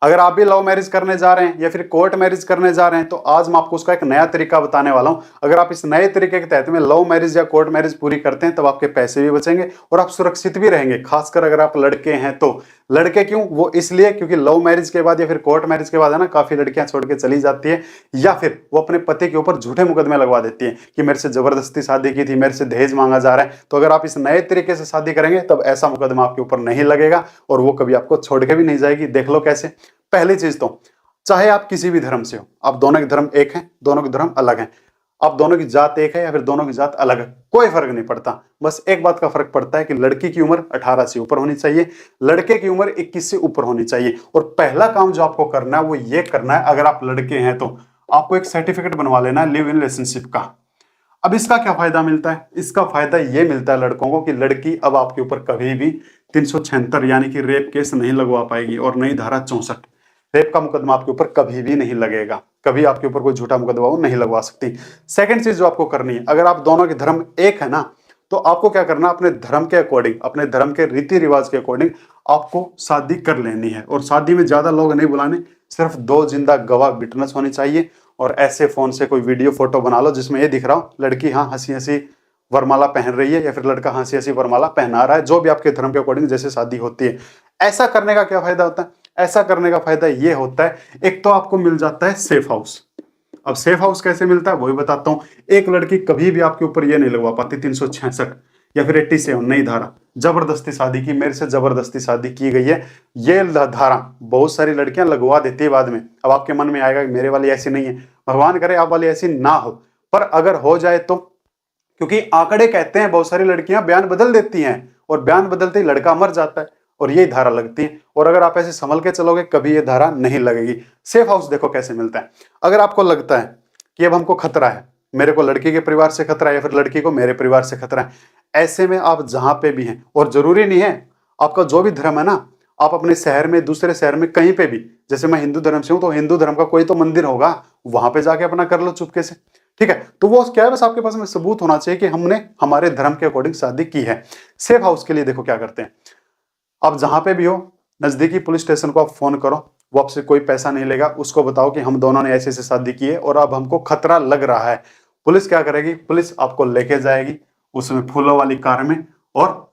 अगर आप भी लव मैरिज करने जा रहे हैं या फिर कोर्ट मैरिज करने जा रहे हैं तो आज मैं आपको उसका एक नया तरीका बताने वाला हूं। अगर आप इस नए तरीके के तहत में लव मैरिज या कोर्ट मैरिज पूरी करते हैं तब आपके पैसे भी बचेंगे और आप सुरक्षित भी रहेंगे। खासकर अगर आप लड़के हैं तो। लड़के क्यों? वो इसलिए क्योंकि लव मैरिज के बाद या फिर कोर्ट मैरिज के बाद है ना, काफी लड़कियां छोड़ के चली जाती है या फिर वो अपने पति के ऊपर झूठे मुकदमे लगवा देती है कि मेरे से जबरदस्ती शादी की थी, मेरे से दहेज मांगा जा रहा है। तो अगर आप इस नए तरीके से शादी करेंगे तब ऐसा मुकदमा आपके ऊपर नहीं लगेगा और वो कभी आपको छोड़ के भी नहीं जाएगी। देख लो कैसे। पहली चीज तो, चाहे आप किसी भी धर्म से हो, आप दोनों के धर्म एक हैं, दोनों के धर्म अलग हैं, आप दोनों की जात एक है या फिर दोनों की जात अलग है, कोई फर्क नहीं पड़ता। बस एक बात का फर्क पड़ता है कि लड़की की उम्र 18 से ऊपर होनी चाहिए, लड़के की उम्र 21 से ऊपर होनी चाहिए। और पहला काम जो आपको करना है वो ये करना है, अगर आप लड़के हैं तो आपको एक सर्टिफिकेट बनवा लेना है लिव इन रिलेशनशिप का। अब इसका क्या फायदा मिलता है? इसका फायदा ये मिलता है लड़कों को कि लड़की अब आपके ऊपर कभी भी 376 यानी कि रेप केस नहीं लगवा पाएगी और नई धारा 64 रेप का मुकदमा आपके ऊपर कभी भी नहीं लगेगा। कभी आपके ऊपर कोई झूठा मुकदमा वो नहीं लगवा सकती। सेकंड चीज जो आपको करनी है, अगर आप दोनों के धर्म एक है ना, तो आपको क्या करना, अपने धर्म के अकॉर्डिंग, अपने धर्म के रीति रिवाज के अकॉर्डिंग आपको शादी कर लेनी है। और शादी में ज्यादा लोग नहीं बुलाने, सिर्फ 2 जिंदा गवाह विटनेस होनी चाहिए। और ऐसे फोन से कोई वीडियो फोटो बना लो जिसमें ये दिख रहा हो लड़की हाँ हंसी हंसी वरमाला पहन रही है या फिर लड़का हंसी हंसी वरमाला पहना रहा है, जो भी आपके धर्म के अकॉर्डिंग जैसे शादी होती है। ऐसा करने का क्या फायदा होता है? ऐसा करने का फायदा ये होता है, एक तो आपको मिल जाता है सेफ हाउस। अब सेफ हाउस कैसे मिलता है वो भी बताता हूं। एक लड़की कभी भी आपके ऊपर ये नहीं लगवा पाती 366 या फिर 87 नई धारा, जबरदस्ती शादी की, मेरे से जबरदस्ती शादी की गई है, ये धारा बहुत सारी लड़कियां लगवा देती है बाद में। अब आपके मन में आएगा कि मेरे वाली ऐसी नहीं है, भगवान करे आप वाली ऐसी ना हो, पर अगर हो जाए तो, क्योंकि आंकड़े कहते हैं बहुत सारी लड़कियां बयान बदल देती हैं और बयान बदलते ही लड़का मर जाता है और यही धारा लगती है। और अगर आप ऐसे संभल के चलोगे कभी ये धारा नहीं लगेगी। सेफ हाउस देखो कैसे मिलता है। अगर आपको लगता है कि अब हमको खतरा है, मेरे को लड़की के परिवार से खतरा है या फिर लड़की को मेरे परिवार से खतरा है, ऐसे में आप जहां पे भी हैं, और जरूरी नहीं है आपका जो भी धर्म है ना, आप अपने शहर में, दूसरे शहर में, कहीं पे भी, जैसे मैं हिंदू धर्म से हूं तो हिंदू धर्म का कोई तो मंदिर होगा, वहां पे जाके अपना कर लो चुपके से। ठीक है, तो वो क्या है, बस आपके पास में सबूत होना चाहिए कि हमने हमारे धर्म के अकॉर्डिंग शादी की है। सेफ हाउस के लिए देखो क्या करते हैं, आप जहां पे भी हो नजदीकी पुलिस स्टेशन को आप फोन करो, वो आपसे कोई पैसा नहीं लेगा, उसको बताओ कि हम दोनों ने ऐसे ऐसे शादी की है और अब हमको खतरा लग रहा है। पुलिस क्या करेगी, पुलिस आपको लेके जाएगी उसमें फूलों वाली कार में और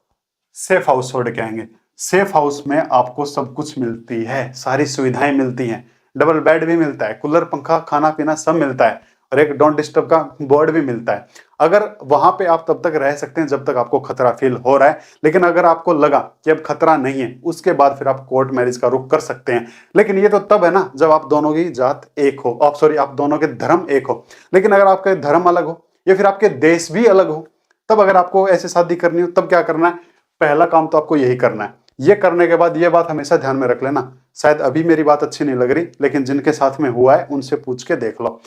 सेफ हाउस छोड़ के आएंगे। सेफ हाउस में आपको सब कुछ मिलती है, सारी सुविधाएं मिलती हैं, डबल बेड भी मिलता है, कूलर पंखा खाना पीना सब मिलता है और एक डोंट डिस्टर्ब का बोर्ड भी मिलता है। अगर वहां पे आप तब तक रह सकते हैं जब तक आपको खतरा फील हो रहा है, लेकिन अगर आपको लगा कि अब खतरा नहीं है उसके बाद फिर आप कोर्ट मैरिज का रुख कर सकते हैं। लेकिन ये तो तब है ना जब आप दोनों की जात एक हो, आप सॉरी आप दोनों के धर्म एक हो। लेकिन अगर आपका धर्म अलग हो या फिर आपके देश भी अलग हो, तब अगर आपको ऐसे शादी करनी हो तब क्या करना है, पहला काम तो आपको यही करना है। ये करने के बाद ये बात हमेशा ध्यान में रख लेना, शायद अभी मेरी बात अच्छी नहीं लग रही लेकिन जिनके साथ में हुआ है उनसे पूछ के देख लो।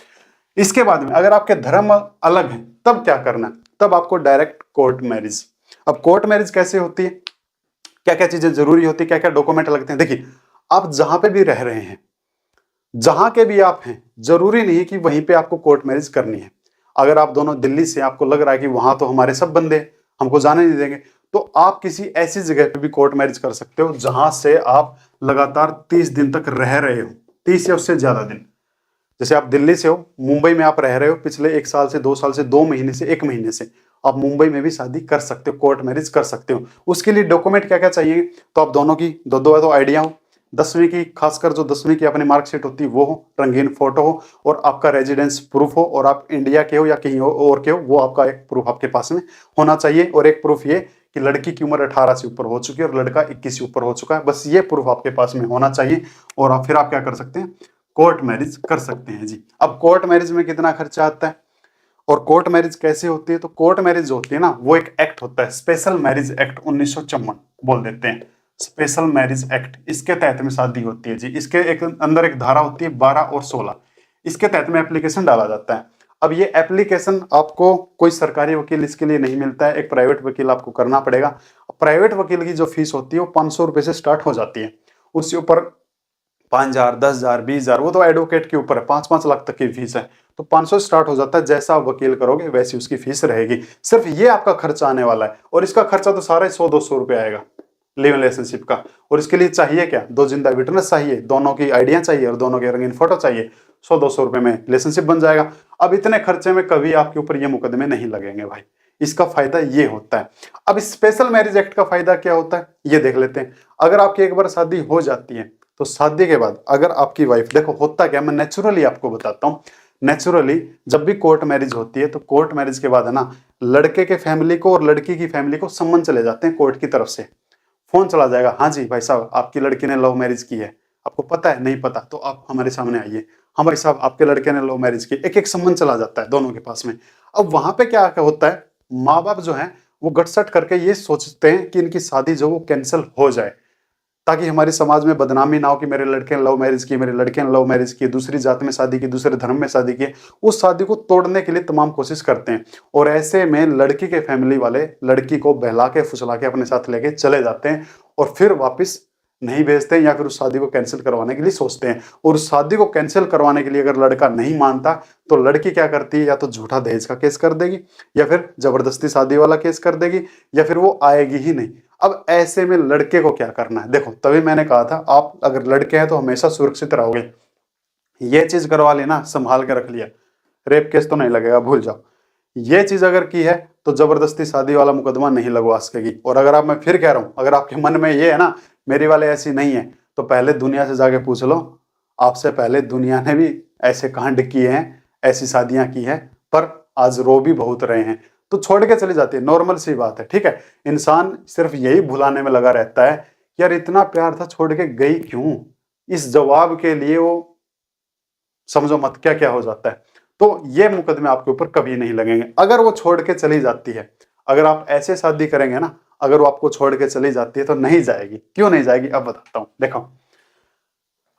इसके बाद में अगर आपके धर्म अलग हैं तब क्या करना है, तब आपको डायरेक्ट कोर्ट मैरिज। अब कोर्ट मैरिज कैसे होती है, क्या क्या चीजें जरूरी होती है, क्या क्या डॉक्यूमेंट लगते हैं। देखिए, आप जहां पे भी रह रहे हैं, जहां के भी आप हैं, जरूरी नहीं कि वहीं पे आपको कोर्ट मैरिज करनी है। अगर आप दोनों दिल्ली से, आपको लग रहा है कि वहां तो हमारे सब बंदे हैं, हमको जाने नहीं देंगे, तो आप किसी ऐसी जगह पे भी कोर्ट मैरिज कर सकते हो जहां से आप लगातार 30 दिन तक रह रहे हो, 30 या उससे ज्यादा दिन। जैसे आप दिल्ली से हो, मुंबई में आप रह रहे हो पिछले 1 साल से 2 साल से 2 महीने से 1 महीने से, आप मुंबई में भी शादी कर सकते हो, कोर्ट मैरिज कर सकते हो। उसके लिए डॉक्यूमेंट क्या क्या चाहिए, तो आप दोनों की दो दो है तो आइडिया हो, 10वीं की, खासकर जो 10वीं की अपनी मार्कशीट होती है वो हो, रंगीन फोटो हो और आपका रेजिडेंस प्रूफ हो, और आप इंडिया के हो या कहीं और के हो, वो आपका एक प्रूफ आपके पास में होना चाहिए। और एक प्रूफ ये कि लड़की की उम्र 18 से ऊपर हो चुकी है और लड़का 21 से ऊपर हो चुका है, बस ये प्रूफ आपके पास में होना चाहिए। और आप फिर आप क्या कर सकते हैं, कोर्ट मैरिज कर सकते हैं जी। अब कोर्ट मैरिज में कितना खर्चा आता है और कोर्ट मैरिज कैसे होती है, तो कोर्ट मैरिज होती है ना, वो एक एक्ट होता है, स्पेशल मैरिज एक्ट 1954 बोल देते हैं, स्पेशल मैरिज एक्ट। इसके तहत में शादी होती है जी। इसके एक अंदर एक धारा होती है 12 और 16, इसके तहत में एप्लीकेशन डाला जाता है। अब ये एप्लीकेशन आपको कोई सरकारी वकील इसके लिए नहीं मिलता है, एक प्राइवेट वकील आपको करना पड़ेगा। प्राइवेट वकील की जो फीस होती है वो 500 रुपये से स्टार्ट हो जाती है, उससे ऊपर 5,000, 10,000, 20,000, वो तो एडवोकेट के ऊपर है, 5-5 लाख तक की फीस है। तो 500 स्टार्ट हो जाता है, जैसा आप वकील करोगे वैसी उसकी फीस रहेगी। सिर्फ ये आपका खर्चा आने वाला है और इसका खर्चा तो सारा 100-200 रुपये आएगा, लिव इन रिलेशनशिप का। और इसके लिए चाहिए क्या, 2 जिंदा विटनेस चाहिए, दोनों की आइडिया चाहिए और दोनों के रंगीन फोटो चाहिए। 100-200 रुपए में रिलेशनशिप बन जाएगा। अब इतने खर्चे में कभी आपके ऊपर ये मुकदमे नहीं लगेंगे भाई। इसका फायदा ये होता है। अब स्पेशल मैरिज एक्ट का फायदा क्या होता है ये देख लेते हैं। अगर आपकी एक बार शादी हो जाती है तो शादी के बाद अगर आपकी वाइफ, देखो होता क्या, मैं नेचुरली आपको बताता हूँ। नेचुरली जब भी कोर्ट मैरिज होती है तो कोर्ट मैरिज के बाद है ना, लड़के के फैमिली को और लड़की की फैमिली को सम्मन चले जाते हैं कोर्ट की तरफ से। फोन चला जाएगा, हाँ जी भाई साहब आपकी लड़की ने लव मैरिज की है, आपको पता है, नहीं पता तो आप हमारे सामने आइए, हाँ भाई साहब आपके लड़के ने लव मैरिज की। एक एक सम्मन चला जाता है दोनों के पास में। अब वहां पे क्या होता है, माँ बाप जो है वो गटसट करके ये सोचते हैं कि इनकी शादी जो वो कैंसिल हो जाए, ताकि हमारे समाज में बदनामी ना हो कि मेरे लड़के ने लव मैरिज की, मेरे लड़के ने लव मैरिज की, दूसरी जात में शादी की, दूसरे धर्म में शादी की। उस शादी को तोड़ने के लिए तमाम कोशिश करते हैं। और ऐसे में लड़की के फैमिली वाले लड़की को बहला के फुसला के अपने साथ लेके चले जाते हैं और फिर वापस नहीं भेजते हैं, या फिर उस शादी को कैंसिल करवाने के लिए सोचते हैं। और उस शादी को कैंसिल करवाने के लिए अगर लड़का नहीं मानता तो लड़की क्या करती है, या तो झूठा दहेज का केस कर देगी, या फिर जबरदस्ती शादी वाला केस कर देगी, या फिर वो आएगी ही नहीं। अब ऐसे में लड़के को क्या करना है, देखो तभी मैंने कहा था आप अगर लड़के हैं तो हमेशा सुरक्षित रहोगे। ये चीज करवा लेना, संभाल के रख लिया, रेप केस तो नहीं लगेगा, भूल जाओ। ये चीज अगर की है तो जबरदस्ती शादी वाला मुकदमा नहीं लगवा सकेगी। और अगर आप, मैं फिर कह रहा हूं, अगर आपके मन में ये है ना मेरी वाले ऐसी नहीं है, तो पहले दुनिया से जाके पूछ लो, आपसे पहले दुनिया ने भी ऐसे कांड किए हैं, ऐसी शादियां की हैं, पर आज रो भी बहुत रहे हैं, तो छोड़ के चली जाती है, नॉर्मल सी बात है। ठीक है, इंसान सिर्फ यही भुलाने में लगा रहता है कि यार इतना प्यार था छोड़ के गई क्यों, इस जवाब के लिए वो समझो मत क्या क्या हो जाता है। तो ये मुकदमे आपके ऊपर कभी नहीं लगेंगे अगर वो छोड़ के चली जाती है। अगर आप ऐसे शादी करेंगे ना, अगर वो आपको छोड़ के चली जाती है तो नहीं जाएगी। क्यों नहीं जाएगी अब बताता हूं। देखो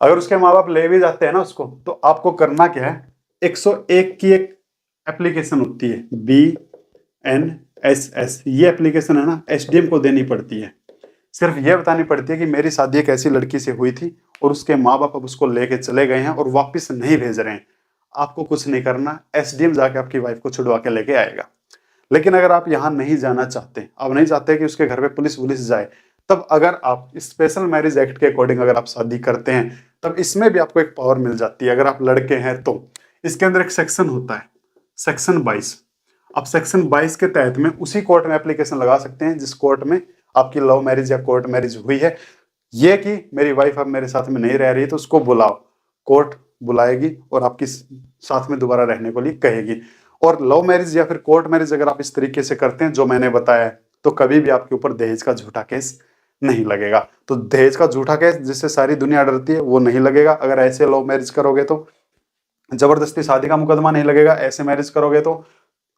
अगर उसके माँ बाप ले भी जाते हैं ना उसको, तो आपको करना क्या है, 101 की एक एप्लीकेशन होती है, BNSS, ये एप्लीकेशन है ना SDM को देनी पड़ती है। सिर्फ ये बतानी पड़ती है कि मेरी शादी एक ऐसी लड़की से हुई थी और उसके माँ बाप अब उसको लेके चले गए हैं और वापस नहीं भेज रहे हैं। आपको कुछ नहीं करना, SDM जाके आपकी वाइफ को छुड़वा के लेके आएगा। लेकिन अगर आप यहाँ नहीं जाना चाहते, आप नहीं चाहते कि उसके घर पे पुलिस जाए, तब अगर आप स्पेशल मैरिज एक्ट के अकॉर्डिंग अगर आप शादी करते हैं, तब इसमें भी आपको एक पावर मिल जाती है। अगर आप लड़के हैं तो इसके अंदर एक सेक्शन होता है, सेक्शन 22। अब सेक्शन 22 के तहत में उसी कोर्ट में एप्लीकेशन लगा सकते हैं जिस कोर्ट में आपकी लव मैरिज या कोर्ट मैरिज हुई है। ये कि मेरी वाइफ अब मेरे साथ में नहीं रह रही है तो उसको बुलाओ, कोर्ट बुलाएगी और आपकी साथ में दोबारा रहने को लिए कहेगी। और लव मैरिज या फिर कोर्ट मैरिज अगर आप इस तरीके से करते हैं जो मैंने बताया है, तो कभी भी आपके ऊपर दहेज का झूठा केस नहीं लगेगा। तो दहेज का झूठा केस जिससे सारी दुनिया डरती है वो नहीं लगेगा। अगर ऐसे लव मैरिज करोगे तो जबरदस्ती शादी का मुकदमा नहीं लगेगा। ऐसे मैरिज करोगे तो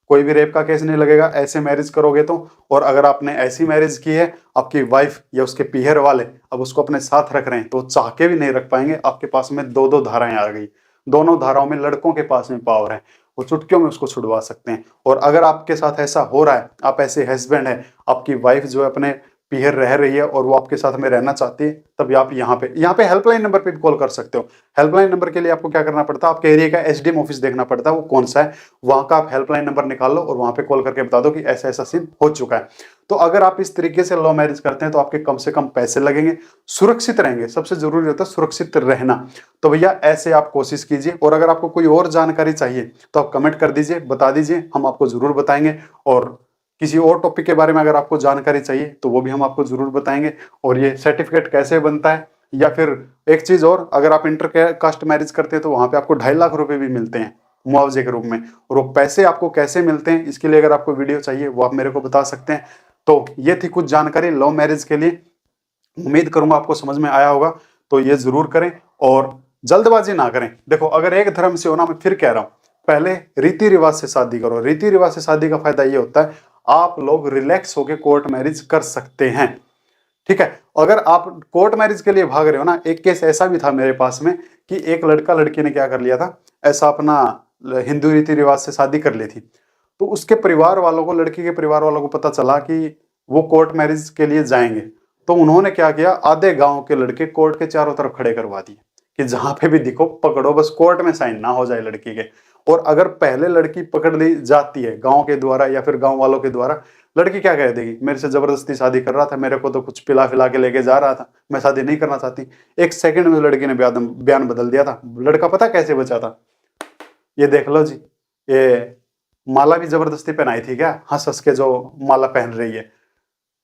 कोई भी रेप का केस नहीं लगेगा, ऐसे मैरिज करोगे तो। और अगर आपने ऐसी मैरिज की है, आपकी वाइफ या उसके पीहर वाले अब उसको अपने साथ रख रहे हैं, तो चाह के भी नहीं रख पाएंगे। आपके पास में 2-2 धाराएं आ गई, दोनों धाराओं में लड़कों के पास में पावर है, वो चुटकियों में उसको छुड़वा सकते हैं। और अगर आपके साथ ऐसा हो रहा है, आप ऐसे हस्बैंड है, आपकी वाइफ जो है अपने पीहर रह रही है और वो आपके साथ में रहना चाहती है, तब आप यहाँ पे हेल्पलाइन नंबर पे भी कॉल कर सकते हो। हेल्पलाइन नंबर के लिए आपको क्या करना पड़ता है, आपके एरिया का SDM ऑफिस देखना पड़ता है वो कौन सा है, वहां का आप हेल्पलाइन नंबर निकाल लो और वहां पे कॉल करके बता दो कि ऐसा ऐसा सीन हो चुका है। तो अगर आप इस तरीके से लव मैरिज करते हैं तो आपके कम से कम पैसे लगेंगे, सुरक्षित रहेंगे। सबसे जरूरी होता है सुरक्षित रहना। तो भैया ऐसे आप कोशिश कीजिए। और अगर आपको कोई और जानकारी चाहिए तो आप कमेंट कर दीजिए, बता दीजिए, हम आपको जरूर बताएंगे। और किसी और टॉपिक के बारे में अगर आपको जानकारी चाहिए तो वो भी हम आपको जरूर बताएंगे। और ये सर्टिफिकेट कैसे बनता है, या फिर एक चीज और, अगर आप इंटर कास्ट मैरिज करते हैं तो वहां पे आपको 2.5 लाख रुपए भी मिलते हैं मुआवजे के रूप में। और वो पैसे आपको कैसे मिलते हैं, इसके लिए अगर आपको वीडियो चाहिए वो आप मेरे को बता सकते हैं। तो ये थी कुछ जानकारी लव मैरिज के लिए। उम्मीद करूंगा आपको समझ में आया होगा। तो ये जरूर करें और जल्दबाजी ना करें। देखो अगर एक धर्म से हो ना, मैं फिर कह रहा हूं, पहले रीति रिवाज से शादी करो। रीति रिवाज से शादी का फायदा ये होता है, आप लोग रिलैक्स होकर कोर्ट मैरिज कर सकते हैं। ठीक है, अगर आप कोर्ट मैरिज के लिए भाग रहे हो ना, एक केस ऐसा भी था मेरे पास में कि एक लड़का लड़की ने क्या कर लिया था, ऐसा अपना हिंदू रीति रिवाज से शादी कर ली थी। तो उसके परिवार वालों को, लड़की के परिवार वालों को पता चला कि वो कोर्ट मैरिज के लिए जाएंगे। तो उन्होंने क्या किया, आधे गांव के लड़के कोर्ट के चारों तरफ खड़े करवा दिए कि जहां पे भी दिखो पकड़ो, बस कोर्ट में साइन ना हो जाए लड़की के। और अगर पहले लड़की पकड़ ली जाती है गांव के द्वारा या फिर गांव वालों के द्वारा, लड़की क्या कह देगी, मेरे से जबरदस्ती शादी कर रहा था, मेरे को तो कुछ पिला फिला के लेके जा रहा था, मैं शादी नहीं करना चाहती। 1 सेकंड में लड़की ने बयान बदल दिया था। लड़का पता कैसे बचा था, ये देख लो जी। ये माला भी जबरदस्ती पहनाई थी क्या, हंस हंस के जो माला पहन रही है।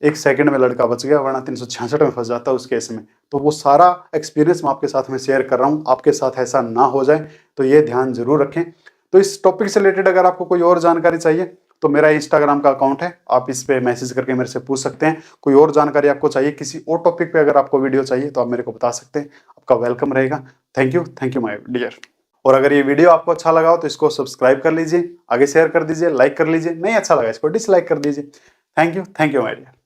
1 सेकंड में लड़का बच गया, वरना 366 में फंस जाता उस केस में। तो वो सारा एक्सपीरियंस मैं आपके साथ में शेयर कर रहा हूँ, आपके साथ ऐसा ना हो जाए, तो ये ध्यान जरूर रखें। तो इस टॉपिक से रिलेटेड अगर आपको कोई और जानकारी चाहिए तो मेरा इंस्टाग्राम का अकाउंट है, आप इस पे मैसेज करके मेरे से पूछ सकते हैं। कोई और जानकारी आपको चाहिए, किसी और टॉपिक पे अगर आपको वीडियो चाहिए तो आप मेरे को बता सकते हैं, आपका वेलकम रहेगा। Thank you my dear. और अगर ये वीडियो आपको अच्छा लगा हो तो इसको सब्सक्राइब कर लीजिए, आगे शेयर कर दीजिए, लाइक कर लीजिए, नहीं अच्छा लगा इसको डिसलाइक कर दीजिए। Thank you my dear.